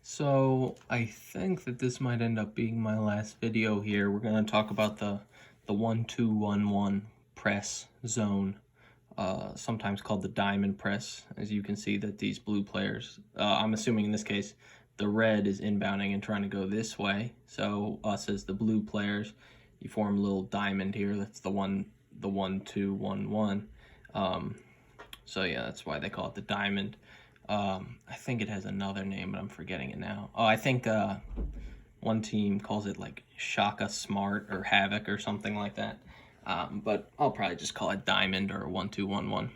So I think that this might end up being my last video here. We're going to talk about the 1-2-1-1 press zone, sometimes called the diamond press. As you can see that these blue players, I'm assuming in this case, the red is inbounding and trying to go this way. So us as the blue players, you form a little diamond here. That's the 1-2-1-1. So yeah, that's why they call it the diamond. I think it has another name, but I'm forgetting it now. Oh, I think one team calls it like Shaka Smart or Havoc or something like that. But I'll probably just call it Diamond or 1-2-1-1.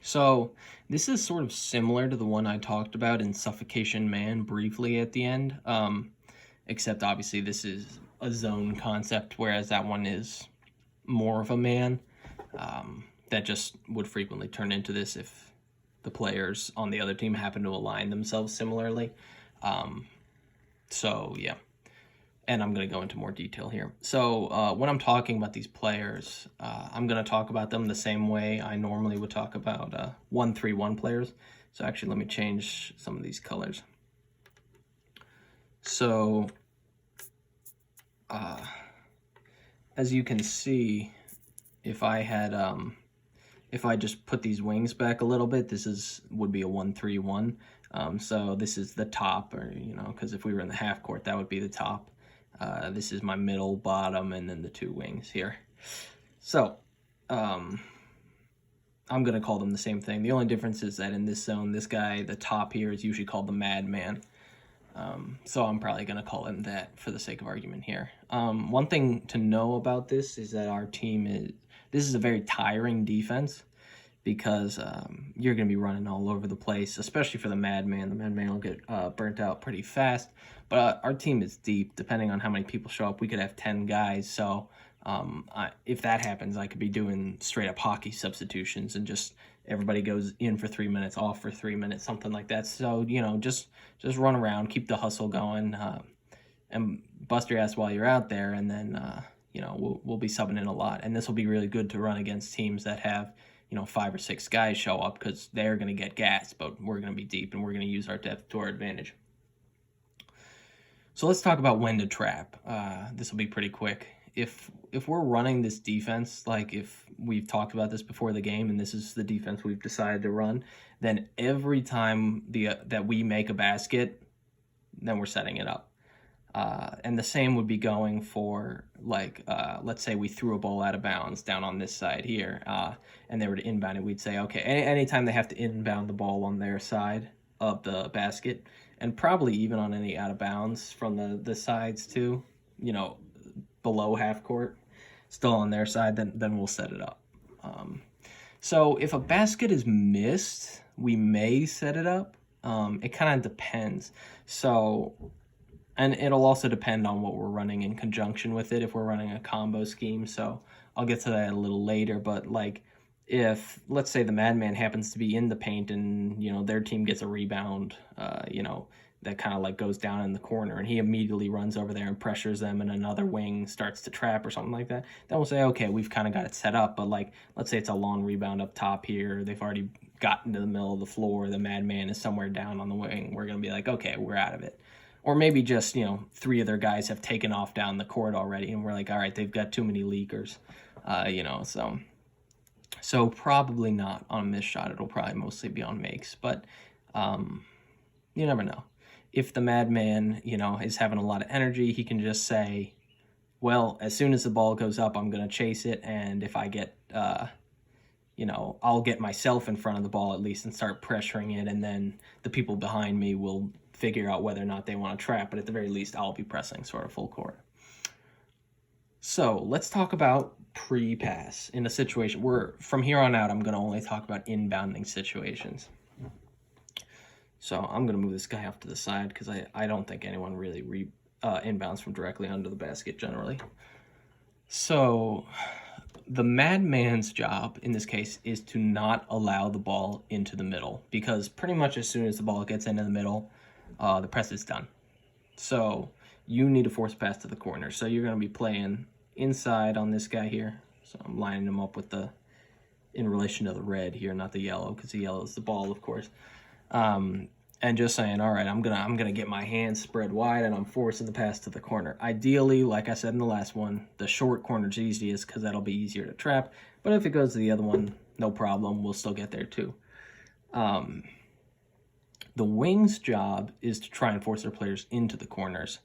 So this is sort of similar to the one I talked about in Suffocation Man briefly at the end, except obviously this is a zone concept, whereas that one is more of a man. That just would frequently turn into this if the players on the other team happen to align themselves similarly. So yeah, and I'm going to go into more detail here. So when I'm talking about these players, I'm going to talk about them the same way I normally would talk about 1-3-1 players. So actually, let me change some of these colors. So as you can see, if I had if I just put these wings back a little bit, this would be a 1-3-1. So this is the top, or because if we were in the half court, that would be the top. This is my middle, bottom, and then the two wings here. So I'm gonna call them the same thing. The only difference is that in this zone, this guy, the top here, is usually called the madman. So I'm probably gonna call him that for the sake of argument here. One thing to know about this is that our team this is a very tiring defense because you're going to be running all over the place, especially for the madman. The madman will get burnt out pretty fast. But our team is deep. Depending on how many people show up, we could have 10 guys. So if that happens, I could be doing straight up hockey substitutions and just everybody goes in for 3 minutes, off for 3 minutes, something like that. So, just run around, keep the hustle going, and bust your ass while you're out there. And then, we'll be subbing in a lot. And this will be really good to run against teams that have, 5 or 6 guys show up, because they're going to get gassed, but we're going to be deep and we're going to use our depth to our advantage. So let's talk about when to trap. This will be pretty quick. If we're running this defense, like if we've talked about this before the game and this is the defense we've decided to run, then every time that we make a basket, then we're setting it up. And the same would be going for, like, let's say we threw a ball out of bounds down on this side here, and they were to inbound it, we'd say, okay, anytime they have to inbound the ball on their side of the basket, and probably even on any out of bounds from the sides too, below half court, still on their side, then we'll set it up. So if a basket is missed, we may set it up. It kind of depends. So... And it'll also depend on what we're running in conjunction with it, if we're running a combo scheme. So I'll get to that a little later. But, like, if, let's say, the madman happens to be in the paint and, their team gets a rebound, that kind of, like, goes down in the corner, and he immediately runs over there and pressures them, and another wing starts to trap or something like that, then we'll say, okay, we've kind of got it set up. But, like, let's say it's a long rebound up top here. They've already gotten to the middle of the floor. The madman is somewhere down on the wing. We're going to be like, okay, we're out of it. Or maybe just, 3 of their guys have taken off down the court already, and we're like, all right, they've got too many leakers, so probably not on a missed shot. It'll probably mostly be on makes, but you never know. If the madman, is having a lot of energy, he can just say, well, as soon as the ball goes up, I'm going to chase it, and if I get, I'll get myself in front of the ball at least and start pressuring it, and then the people behind me will figure out whether or not they want to trap, but at the very least, I'll be pressing sort of full court. So let's talk about pre-pass in a situation where, from here on out, I'm going to only talk about inbounding situations. So I'm going to move this guy off to the side because I don't think anyone really inbounds from directly under the basket generally. So the madman's job in this case is to not allow the ball into the middle, because pretty much as soon as the ball gets into the middle, the press is done. So you need to force pass to the corner. So you're going to be playing inside on this guy here. So I'm lining him up with in relation to the red here, not the yellow, because the yellow is the ball, of course. and just saying, all right, I'm gonna get my hands spread wide and I'm forcing the pass to the corner. Ideally, like I said in the last one, the short corner's easiest because that'll be easier to trap. But if it goes to the other one, no problem. We'll still get there too. The wing's job is to try and force their players into the corners.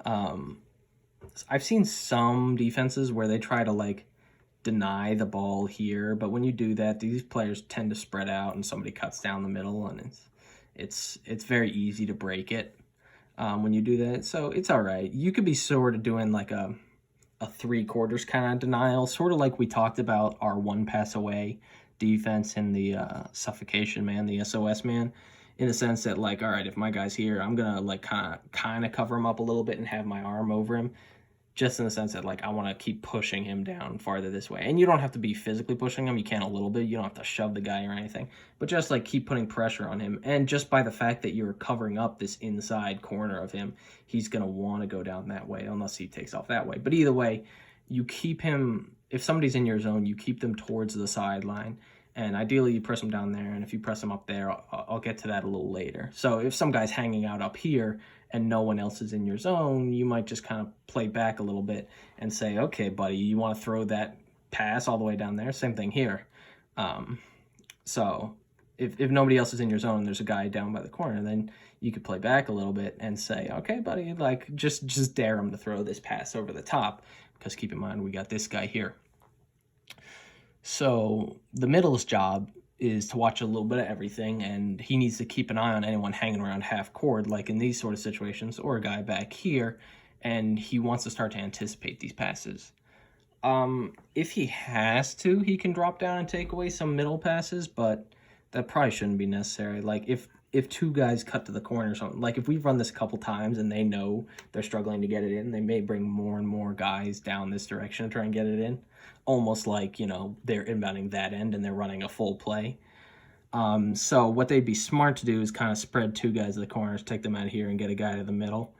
I've seen some defenses where they try to like deny the ball here, but when you do that, these players tend to spread out and somebody cuts down the middle, and it's very easy to break it when you do that. So it's all right. You could be sort of doing like a 3/4 kind of denial, sort of like we talked about our one pass away defense in the suffocation man, the SOS man, in the sense that like, all right, if my guy's here, I'm gonna like kind of cover him up a little bit and have my arm over him, just in the sense that like I want to keep pushing him down farther this way. And you don't have to be physically pushing him. You can a little bit. You don't have to shove the guy or anything, but just like keep putting pressure on him. And just by the fact that you're covering up this inside corner of him, he's going to want to go down that way unless he takes off that way. But either way, you keep him, if somebody's in your zone, you keep them towards the sideline. And ideally, you press them down there. And if you press them up there, I'll get to that a little later. So if some guy's hanging out up here and no one else is in your zone, you might just kind of play back a little bit and say, okay, buddy, you want to throw that pass all the way down there? Same thing here. So if nobody else is in your zone, there's a guy down by the corner, then you could play back a little bit and say, okay, buddy, like just dare him to throw this pass over the top, because keep in mind, we got this guy here. So the middle's job is to watch a little bit of everything, and he needs to keep an eye on anyone hanging around half court, like in these sort of situations, or a guy back here, and he wants to start to anticipate these passes. If he has to, he can drop down and take away some middle passes, but that probably shouldn't be necessary. Like if two guys cut to the corner or something, like if we've run this a couple times and they know they're struggling to get it in, they may bring more and more guys down this direction to try and get it in. Almost like, you know, they're inbounding that end and they're running a full play. So what they'd be smart to do is kind of spread two guys to the corners, take them out of here and get a guy to the middle.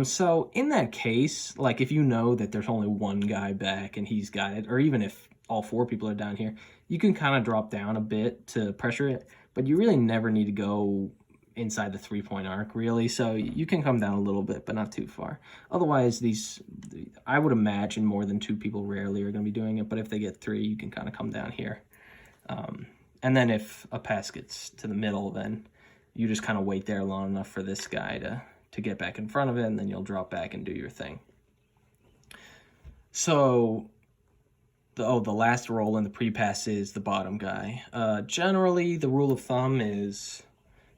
So in that case, like if you know that there's only one guy back and he's got it, or even if all four people are down here, you can kind of drop down a bit to pressure it, but you really never need to go inside the 3-point arc, really. So you can come down a little bit, but not too far. Otherwise, I would imagine more than two people rarely are going to be doing it, but if they get three, you can kind of come down here. And then if a pass gets to the middle, then you just kind of wait there long enough for this guy to get back in front of it, and then you'll drop back and do your thing. So the last role in the pre-pass is the bottom guy. Generally, the rule of thumb is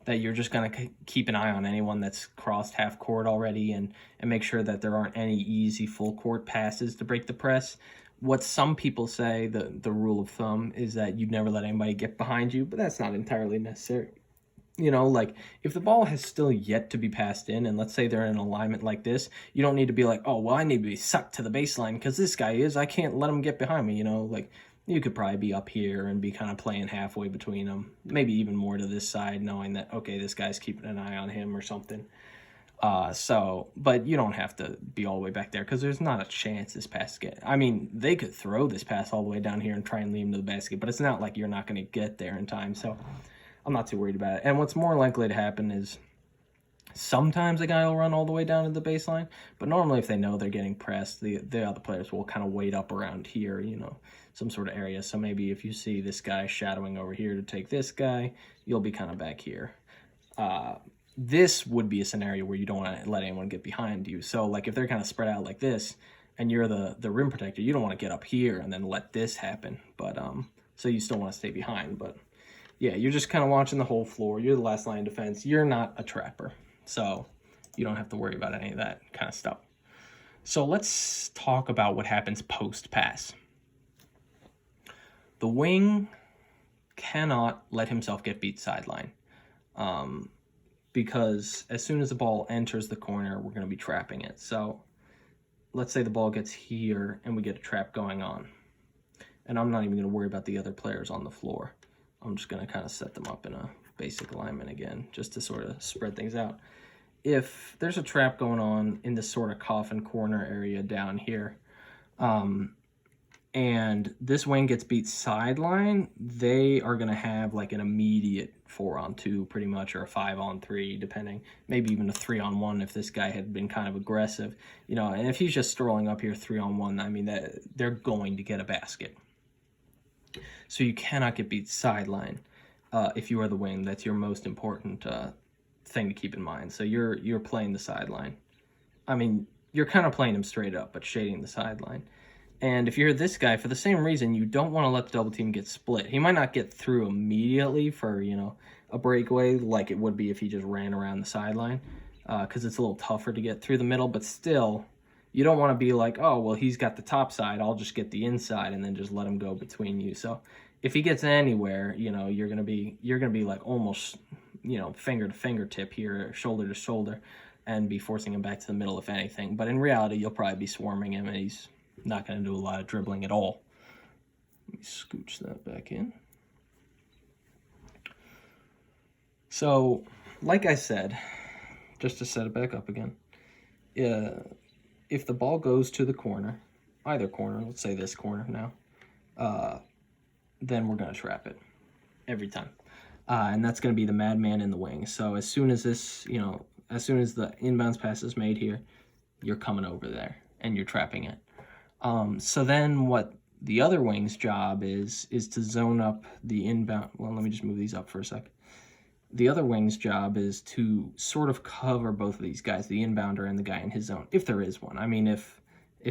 that you're just going to keep an eye on anyone that's crossed half court already and make sure that there aren't any easy full court passes to break the press. What some people say, the rule of thumb, is that you'd never let anybody get behind you, but that's not entirely necessary. You know, like if the ball has still yet to be passed in, and let's say they're in an alignment like this, you don't need to be like, oh, well, I need to be sucked to the baseline because this guy is, I can't let him get behind me, you know, like you could probably be up here and be kind of playing halfway between them, maybe even more to this side, knowing that, okay, this guy's keeping an eye on him or something. But you don't have to be all the way back there because there's not a chance this pass I mean, they could throw this pass all the way down here and try and lead him to the basket, but it's not like you're not going to get there in time. So I'm not too worried about it. And what's more likely to happen is sometimes a guy will run all the way down to the baseline, but normally if they know they're getting pressed, the other players will kind of wait up around here, you know, some sort of area. So maybe if you see this guy shadowing over here to take this guy, you'll be kind of back here. This would be a scenario where you don't want to let anyone get behind you. So like if they're kind of spread out like this and you're the rim protector, you don't want to get up here and then let this happen. But so you still want to stay behind, but yeah, you're just kind of watching the whole floor. You're the last line of defense. You're not a trapper, so you don't have to worry about any of that kind of stuff. So let's talk about what happens post-pass. The wing cannot let himself get beat sideline because as soon as the ball enters the corner, we're going to be trapping it. So let's say the ball gets here and we get a trap going on. And I'm not even going to worry about the other players on the floor. I'm just going to kind of set them up in a basic alignment again, just to sort of spread things out. If there's a trap going on in this sort of coffin corner area down here, and this wing gets beat sideline, they are going to have like an immediate 4-on-2 pretty much, or a 5-on-3, depending. Maybe even a 3-on-1 if this guy had been kind of aggressive. You know, and if he's just strolling up here 3-on-1, I mean, they're going to get a basket. So you cannot get beat sideline if you are the wing. That's your most important thing to keep in mind. So you're playing the sideline. I mean, you're kind of playing him straight up, but shading the sideline. And if you're this guy, for the same reason, you don't want to let the double team get split. He might not get through immediately for, you know, a breakaway like it would be if he just ran around the sideline, because it's a little tougher to get through the middle. But still, you don't want to be like, oh, well, he's got the top side, I'll just get the inside and then just let him go between you. So if he gets anywhere, you know, you're gonna be like almost, you know, finger to fingertip here, shoulder to shoulder, and be forcing him back to the middle if anything. But in reality, you'll probably be swarming him, and he's not going to do a lot of dribbling at all. Let me scooch that back in. So, like I said, just to set it back up again, if the ball goes to the corner, either corner, let's say this corner now, then we're going to trap it every time. And that's going to be the madman in the wing. So as soon as this, you know, as soon as the inbounds pass is made here, you're coming over there and you're trapping it. So then what the other wing's job is to zone up the inbound. Well, let me just move these up for a sec. The other wing's job is to sort of cover both of these guys, the inbounder and the guy in his zone, if there is one. I mean, if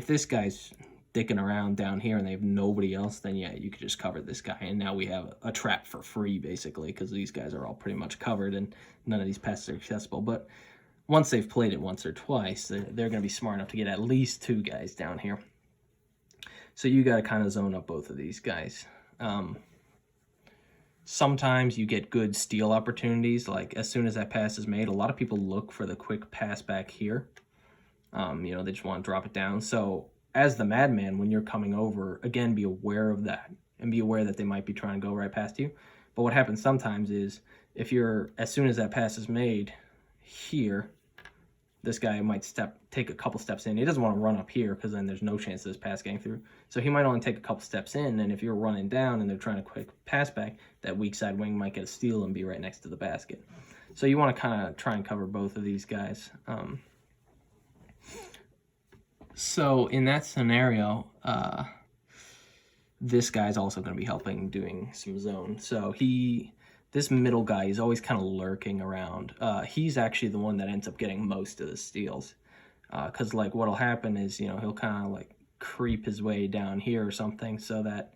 this guy's dicking around down here and they have nobody else, then yeah, you could just cover this guy. And now we have a trap for free, basically, because these guys are all pretty much covered and none of these passes are accessible. But once they've played it once or twice, they're going to be smart enough to get at least 2 guys down here. So you got to kind of zone up both of these guys. Sometimes you get good steal opportunities, like as soon as that pass is made, a lot of people look for the quick pass back here. You know, they just want to drop it down. So as the madman, when you're coming over, again, be aware of that and be aware that they might be trying to go right past you. But what happens sometimes is if you're, as soon as that pass is made here, this guy might take a couple steps in. He doesn't want to run up here because then there's no chance of this pass getting through. So he might only take a couple steps in, and if you're running down and they're trying to quick pass back, that weak side wing might get a steal and be right next to the basket. So you want to kind of try and cover both of these guys. So in that scenario, this guy's also going to be helping doing some zone. So this middle guy is always kind of lurking around. He's actually the one that ends up getting most of the steals. Because like what'll happen is, you know, he'll kind of like creep his way down here or something so that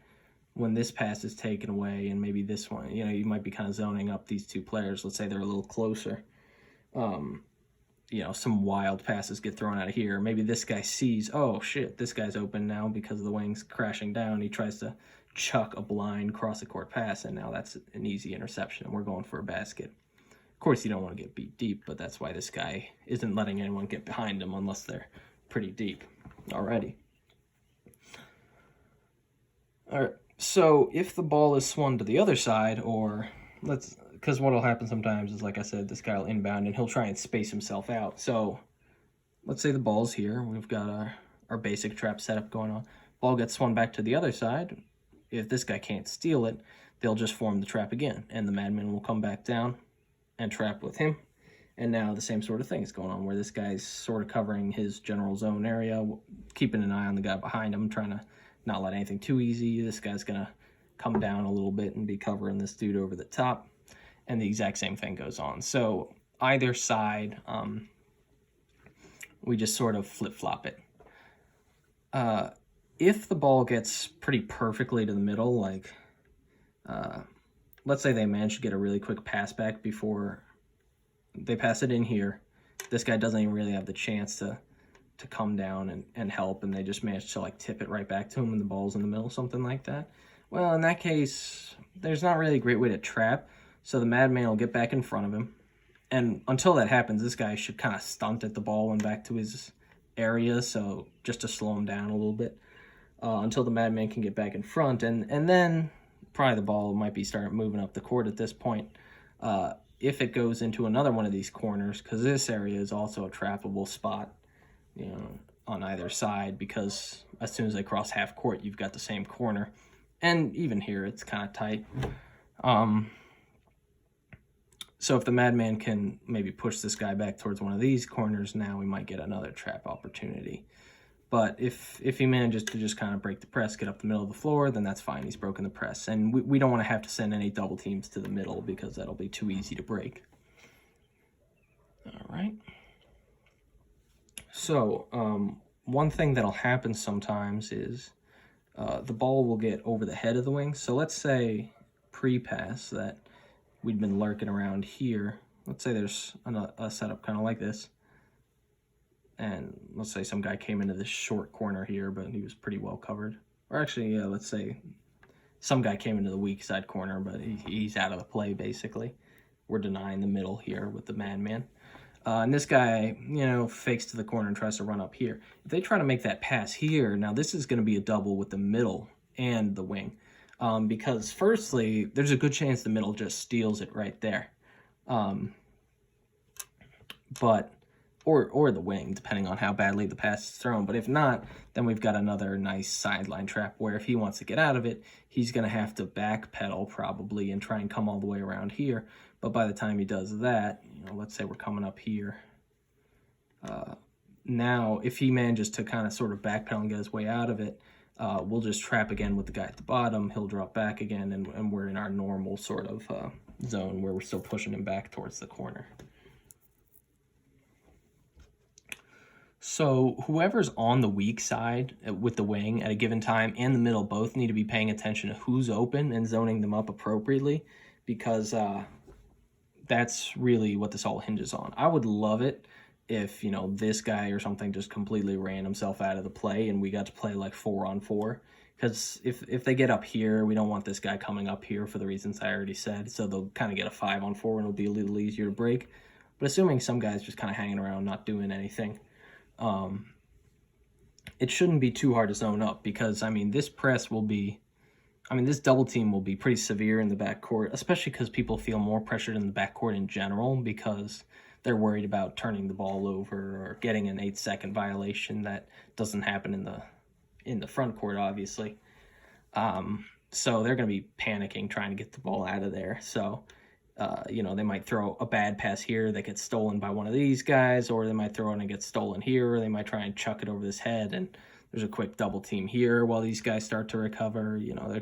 when this pass is taken away and maybe this one, you know, you might be kind of zoning up these 2 players. Let's say they're a little closer. You know, some wild passes get thrown out of here. Maybe this guy sees, oh shit, this guy's open now because the wing's crashing down. He tries to chuck a blind cross the court pass, and now that's an easy interception, and we're going for a basket. Of course, you don't want to get beat deep, but that's why this guy isn't letting anyone get behind him unless they're pretty deep already. All right, so if the ball is swung to the other side, or because what will happen sometimes is, like I said, this guy will inbound and he'll try and space himself out. So let's say the ball's here. We've got our basic trap setup going on. Ball gets swung back to the other side. If this guy can't steal it, they'll just form the trap again, and the madman will come back down and trap with him. And now the same sort of thing is going on, where this guy's sort of covering his general zone area, keeping an eye on the guy behind him, trying to not let anything too easy. This guy's going to come down a little bit and be covering this dude over the top, and the exact same thing goes on. So either side, we just sort of flip-flop it. If the ball gets pretty perfectly to the middle, like, let's say they manage to get a really quick pass back before they pass it in here, this guy doesn't even really have the chance to come down and help, and they just manage to, like, tip it right back to him and the ball's in the middle, something like that. Well, in that case, there's not really a great way to trap, so the madman will get back in front of him, and until that happens, this guy should kind of stunt at the ball and back to his area, so just to slow him down a little bit. Until the madman can get back in front, and then probably the ball might be starting moving up the court at this point. If it goes into another one of these corners, because this area is also a trappable spot, you know, on either side, because as soon as they cross half court, you've got the same corner, and even here it's kind of tight. So if the madman can maybe push this guy back towards one of these corners, now we might get another trap opportunity. But if he manages to just kind of break the press, get up the middle of the floor, then that's fine. He's broken the press. And we don't want to have to send any double teams to the middle because that'll be too easy to break. All right. So one thing that'll happen sometimes is the ball will get over the head of the wing. So let's say pre-pass that we'd been lurking around here. Let's say there's a setup kind of like this. And let's say some guy came into this short corner here, but he was pretty well covered. Or actually, yeah, let's say some guy came into the weak side corner, but he's out of the play, basically. We're denying the middle here with the madman. And this guy, fakes to the corner and tries to run up here. If they try to make that pass here, now this is going to be a double with the middle and the wing. Because firstly, there's a good chance the middle just steals it right there. Or the wing, depending on how badly the pass is thrown. But if not, then we've got another nice sideline trap where if he wants to get out of it, he's going to have to backpedal probably and try and come all the way around here. But by the time he does that, let's say we're coming up here. Now, if he manages to kind of sort of backpedal and get his way out of it, we'll just trap again with the guy at the bottom. He'll drop back again, and we're in our normal sort of zone where we're still pushing him back towards the corner. So whoever's on the weak side with the wing at a given time and the middle both need to be paying attention to who's open and zoning them up appropriately, because that's really what this all hinges on. I would love it if, this guy or something just completely ran himself out of the play and we got to play like 4-on-4. Because if they get up here, we don't want this guy coming up here for the reasons I already said. So they'll kind of get a 5-on-4 and it'll be a little easier to break. But assuming some guy's just kind of hanging around, not doing anything, it shouldn't be too hard to zone up because, this press will be, this double team will be pretty severe in the backcourt, especially because people feel more pressured in the backcourt in general because they're worried about turning the ball over or getting an 8-second violation that doesn't happen in the front court, obviously. So they're going to be panicking trying to get the ball out of there. So they might throw a bad pass here that gets stolen by one of these guys, or they might throw it and it gets stolen here, or they might try and chuck it over his head, and there's a quick double team here while these guys start to recover.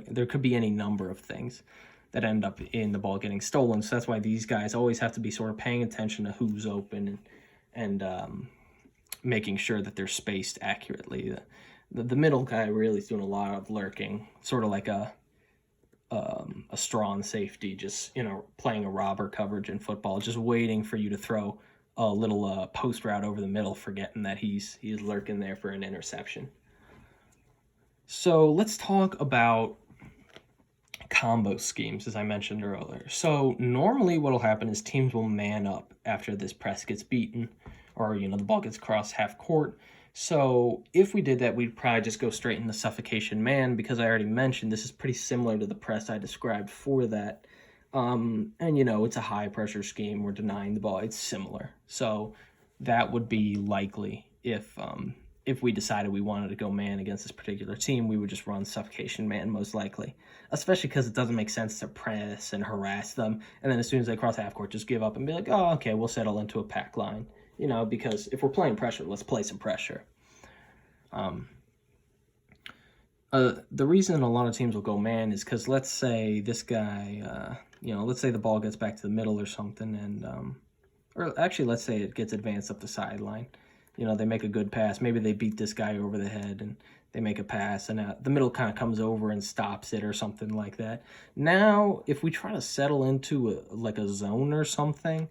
There could be any number of things that end up in the ball getting stolen. So that's why these guys always have to be sort of paying attention to who's open and making sure that they're spaced accurately. The middle guy really is doing a lot of lurking, sort of like a strong safety, just playing a robber coverage in football, just waiting for you to throw a little post route over the middle, forgetting that he's lurking there for an interception. So let's talk about combo schemes, as I mentioned earlier. So normally what'll happen is teams will man up after this press gets beaten, or the ball gets across half court. So if we did that, we'd probably just go straight into suffocation man, because I already mentioned this is pretty similar to the press I described for that. And it's a high pressure scheme. We're denying the ball. It's similar. So that would be likely if we decided we wanted to go man against this particular team, we would just run suffocation man most likely, especially because it doesn't make sense to press and harass them. And then as soon as they cross half court, just give up and be like, oh, okay, we'll settle into a pack line. Because if we're playing pressure, let's play some pressure. The reason a lot of teams will go man is because let's say this guy, let's say the ball gets back to the middle or something, and or actually let's say it gets advanced up the sideline. They make a good pass. Maybe they beat this guy over the head and they make a pass, and the middle kind of comes over and stops it or something like that. Now, if we try to settle into a zone or something,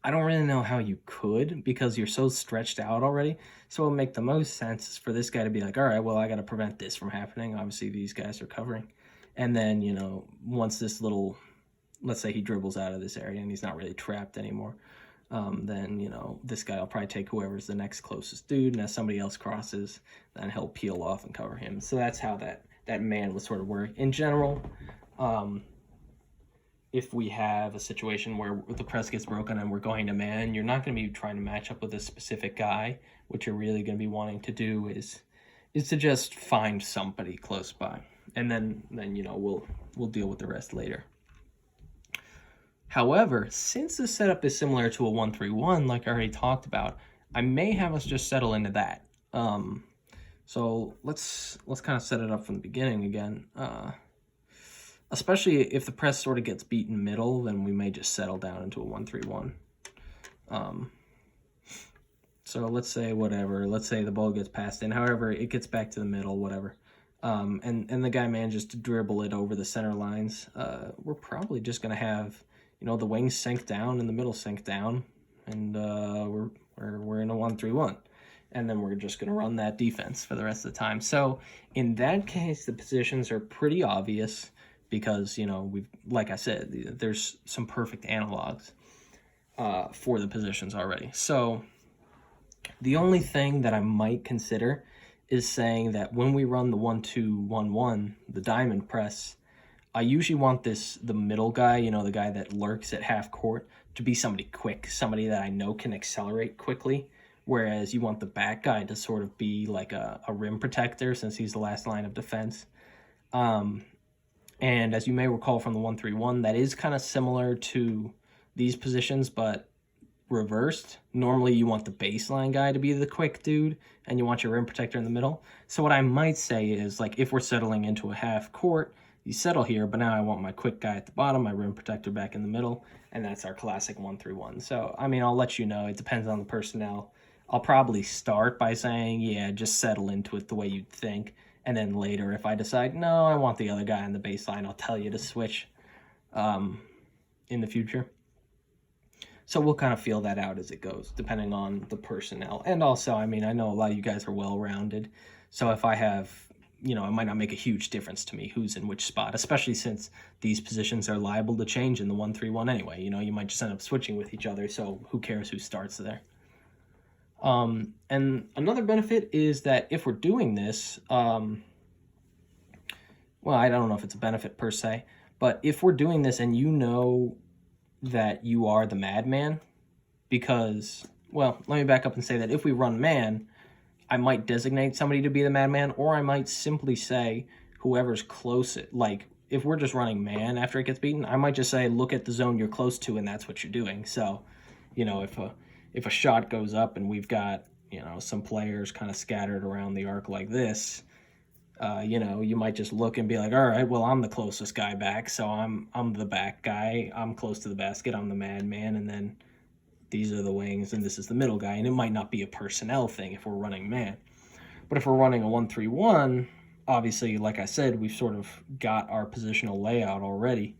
I don't really know how you could, because you're so stretched out already. So what would make the most sense is for this guy to be like, all right, well, I got to prevent this from happening. Obviously, these guys are covering. And then, once this let's say he dribbles out of this area and he's not really trapped anymore, then, this guy will probably take whoever's the next closest dude. And as somebody else crosses, then he'll peel off and cover him. So that's how that man would sort of work. In general, if we have a situation where the press gets broken and we're going to man, you're not going to be trying to match up with a specific guy. What you're really going to be wanting to do is to just find somebody close by, and then we'll deal with the rest later. However, since the setup is similar to a 1-3-1, like I already talked about, I may have us just settle into that. So let's kind of set it up from the beginning again. Especially if the press sort of gets beaten middle, then we may just settle down into a 1-3-1. So let's say whatever. Let's say the ball gets passed in. However, it gets back to the middle, whatever. And the guy manages to dribble it over the center lines. We're probably just going to have, the wings sink down and the middle sink down. And we're in a 1-3-1. And then we're just going to run that defense for the rest of the time. So in that case, the positions are pretty obvious because, like I said, there's some perfect analogs for the positions already. So the only thing that I might consider is saying that when we run the 1-2-1-1, the diamond press, I usually want the middle guy, the guy that lurks at half court, to be somebody quick, somebody that I know can accelerate quickly. Whereas you want the back guy to sort of be like a rim protector since he's the last line of defense. And as you may recall from the 1-3-1, that is kind of similar to these positions, but reversed. Normally you want the baseline guy to be the quick dude, and you want your rim protector in the middle. So what I might say is, like, if we're settling into a half court, you settle here, but now I want my quick guy at the bottom, my rim protector back in the middle, and that's our classic 1-3-1. So, I'll let you know. It depends on the personnel. I'll probably start by saying, yeah, just settle into it the way you'd think. And then later, if I decide, no, I want the other guy on the baseline, I'll tell you to switch in the future. So we'll kind of feel that out as it goes, depending on the personnel. And also, I know a lot of you guys are well-rounded. So if I have, it might not make a huge difference to me who's in which spot, especially since these positions are liable to change in the 1-3-1 anyway. You might just end up switching with each other, so who cares who starts there. And another benefit is that if we're doing this, well, I don't know if it's a benefit per se, but if we're doing this and you know that you are the madman, because, well, let me back up and say that if we run man, I might designate somebody to be the madman, or I might simply say whoever's closest. Like, if we're just running man after it gets beaten, I might just say, look at the zone you're close to, and that's what you're doing. So, if a shot goes up and we've got, some players kind of scattered around the arc like this, you might just look and be like, all right, well, I'm the closest guy back, so I'm the back guy. I'm close to the basket. I'm the madman, and then these are the wings, and this is the middle guy. And it might not be a personnel thing if we're running man. But if we're running a 1-3-1, obviously, like I said, we've sort of got our positional layout already.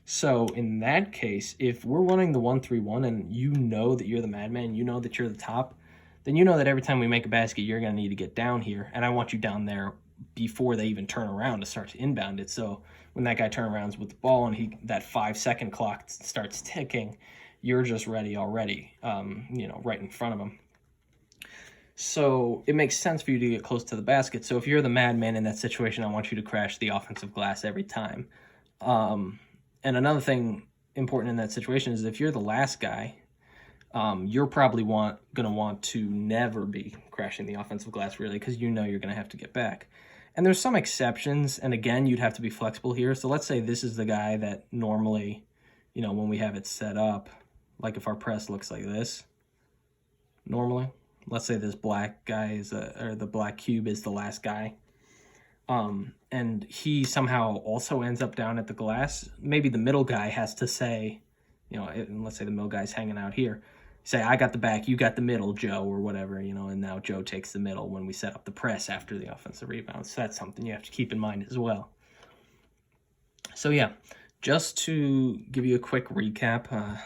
So in that case, if we're running the 1-3-1 and you know that you're the madman, you know that you're the top, then you know that every time we make a basket, you're going to need to get down here. And I want you down there before they even turn around to start to inbound it. So when that guy turns around with the ball and that 5-second clock starts ticking, you're just ready already, right in front of him. So it makes sense for you to get close to the basket. So if you're the madman in that situation, I want you to crash the offensive glass every time. And another thing important in that situation is if you're the last guy, you're probably going to want to never be crashing the offensive glass, really, because you're going to have to get back. And there's some exceptions, and again, you'd have to be flexible here. So let's say this is the guy that normally, when we have it set up, like if our press looks like this, normally, let's say this black guy or the black cube is the last guy. And he somehow also ends up down at the glass. Maybe the middle guy has to say, let's say the middle guy's hanging out here. Say, I got the back, you got the middle, Joe, or whatever, and now Joe takes the middle when we set up the press after the offensive rebound. So that's something you have to keep in mind as well. So yeah, just to give you a quick recap,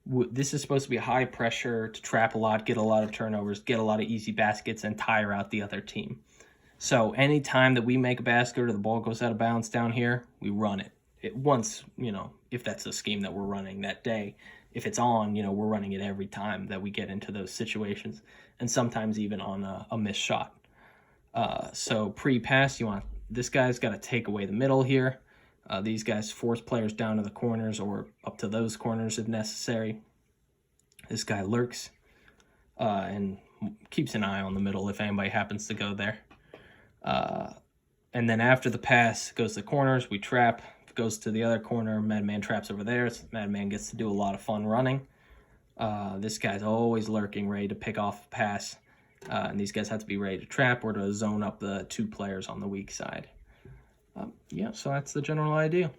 this is supposed to be high pressure to trap a lot, get a lot of turnovers, get a lot of easy baskets, and tire out the other team. So anytime that we make a basket or the ball goes out of bounds down here, we run it. Once, if that's the scheme that we're running that day. If it's on, we're running it every time that we get into those situations, and sometimes even on a missed shot. So pre-pass, this guy's got to take away the middle here. These guys force players down to the corners or up to those corners if necessary. This guy lurks and keeps an eye on the middle if anybody happens to go there. And then after the pass goes to the corners, we trap. If goes to the other corner. Madman traps over there. So Madman gets to do a lot of fun running. This guy's always lurking, ready to pick off a pass. And these guys have to be ready to trap or to zone up the 2 players on the weak side. Yeah, so that's the general idea.